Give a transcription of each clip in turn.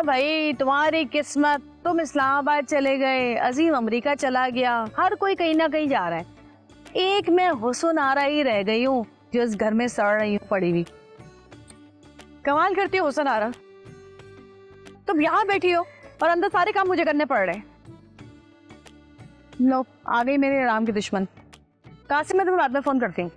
भाई तुम्हारी किस्मत, तुम इस्लामाबाद चले गए, अजीम अमेरिका चला गया, हर कोई कहीं ना कहीं जा रहा है, एक मैं हुस्न आरा ही रह गई हूँ जो इस घर में सड़ रही हूँ पड़ी हुई। कमाल करती हो हुस्न आरा, तुम यहाँ बैठी हो और अंदर सारे काम मुझे करने पड़ रहे हैं। लो आ गई मेरे आराम की दुश्मन। कासिम मैं तुम्हें बाद में फोन करती हूँ।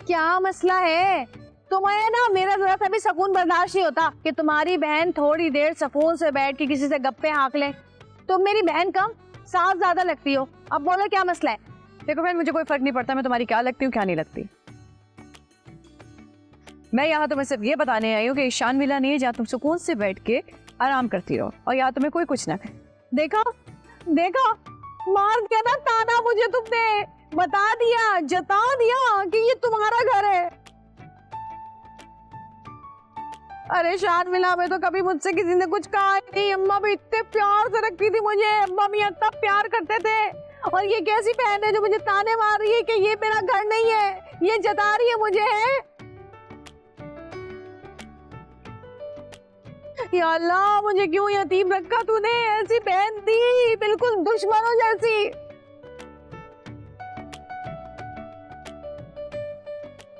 क्या मसला है तुम्हें? ना मेरा जरा सा भी सुकून बर्दाश्त नहीं होता कि तुम्हारी बहन थोड़ी देर सुकून से बैठ के किसी से गप्पे हाँक ले। तुम मेरी बहन कम साफ ज्यादा लगती हो। अब बोलो क्या मसला है? देखो बहन मुझे कोई फर्क नहीं पड़ता मैं तुम्हारी क्या लगती हूँ क्या नहीं लगती। मैं यहाँ तुम्हें सिर्फ ये बताने आई हूँ कि ईशान विला नहीं है जहाँ तुम सुकून से बैठ के आराम करती रहो और यहाँ तुम्हें कोई कुछ ना करे। देखा देखा मार दिया ना ताना मुझे तुमने, बता दिया जता दिया कि ये तुम्हारा घर है। अरे शान विला में तो कभी मुझसे किसी ने कुछ कहा नहीं। अम्मा भी इतने प्यार से रखती थी मुझे, अम्मा भी इतना प्यार करते थे, और ये कैसी बहन है जो मुझे ताने मार रही है कि ये मेरा घर नहीं है, ये जता रही है मुझे है। या अल्लाह मुझे क्यों यतीम रखा तूने? ऐसी बहन दी बिल्कुल दुश्मनों जैसी।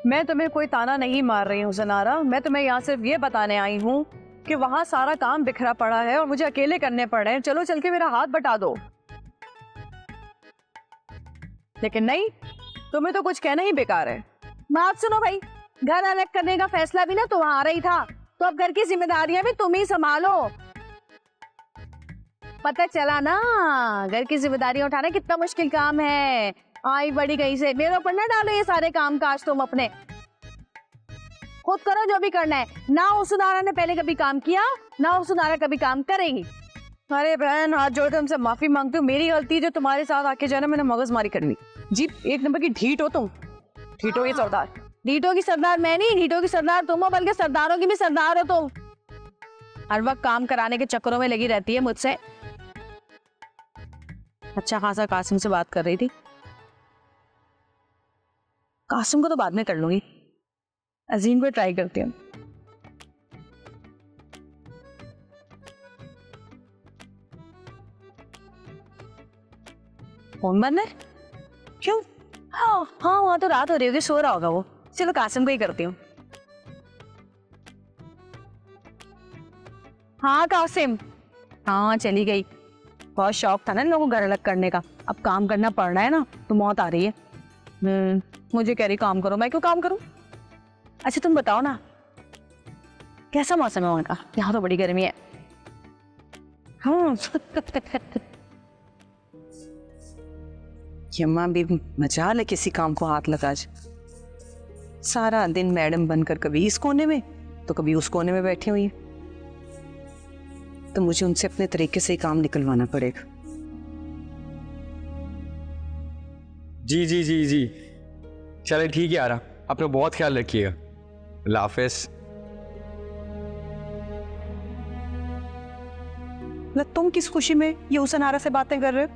मैं तुम्हें कोई ताना नहीं मार रही हूँ ज़नारा, मैं तुम्हें यहाँ सिर्फ ये बताने आई हूँ कि वहाँ सारा काम बिखरा पड़ा है और मुझे अकेले करने पड़ रहे हैं। चलो चल के मेरा हाथ बटा दो। लेकिन नहीं, तुम्हें तो कुछ कहना ही बेकार है। बात सुनो भाई, घर अलग करने का फैसला भी ना तुम्हारा ही था, तो अब घर की जिम्मेदारियां भी तुम ही संभालो। पता चला ना घर की जिम्मेदारियां उठाना कितना मुश्किल काम है। आई बड़ी कहीं से, मेरे ऊपर ना डालो ये सारे काम काज, तुम अपने खुद करो जो भी करना है। ना उसुनारा ने पहले कभी काम किया, ना उसुनारा कभी काम करेगी। अरे बहन हाथ जोड़ के हमसे माफी मांगती हूँ, मेरी गलती जो तुम्हारे साथ आके जाना मैंने मगजमारी करनी। जी एक नंबर की ढीठ हो तुम, ढीठों की सरदार। ढीठों की सरदार मैं नहीं, ढीठों की सरदार तुम हो, बल्कि सरदारों की भी सरदार हो तुम। हर वक्त काम कराने के चक्करों में लगी रहती है मुझसे। अच्छा खासा कासिम से बात कर रही थी, कासिम को तो बाद में कर लूंगी, अजीम को ट्राई करती हूँ। फोन बंद है क्यों? हाँ हाँ वहां तो रात हो रही होगी, सो रहा होगा वो। चलो कासिम को ही करती हूँ। हाँ कासिम, हाँ चली गई। बहुत शौक था ना इन लोगों को घर अलग करने का, अब काम करना पड़ रहा है ना तो मौत आ रही है। मुझे कह रही काम करो, मैं क्यों काम करूं? अच्छा तुम बताओ ना कैसा मौसम है वहां का? यहाँ तो बड़ी गर्मी है। हाँ यम्मा भी मजाल है किसी काम को हाथ लगा। सारा दिन मैडम बनकर कभी इस कोने में तो कभी उस कोने में बैठी हुई है, तो मुझे उनसे अपने तरीके से ही काम निकलवाना पड़ेगा। जी जी जी जी चले ठीक है यार, अपना बहुत ख्याल रखिएगा। अल्लाह हाफिज़। तुम किस खुशी में ये हुसन आरा से बातें कर रहे हो?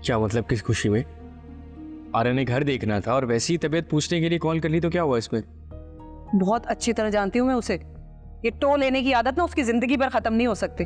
क्या मतलब किस खुशी में? आरा ने घर देखना था और वैसी ही तबीयत पूछने के लिए कॉल कर ली, तो क्या हुआ इसमें? बहुत अच्छी तरह जानती हूँ मैं उसे, ये टो लेने की आदत ना उसकी जिंदगी भर खत्म नहीं हो सकती।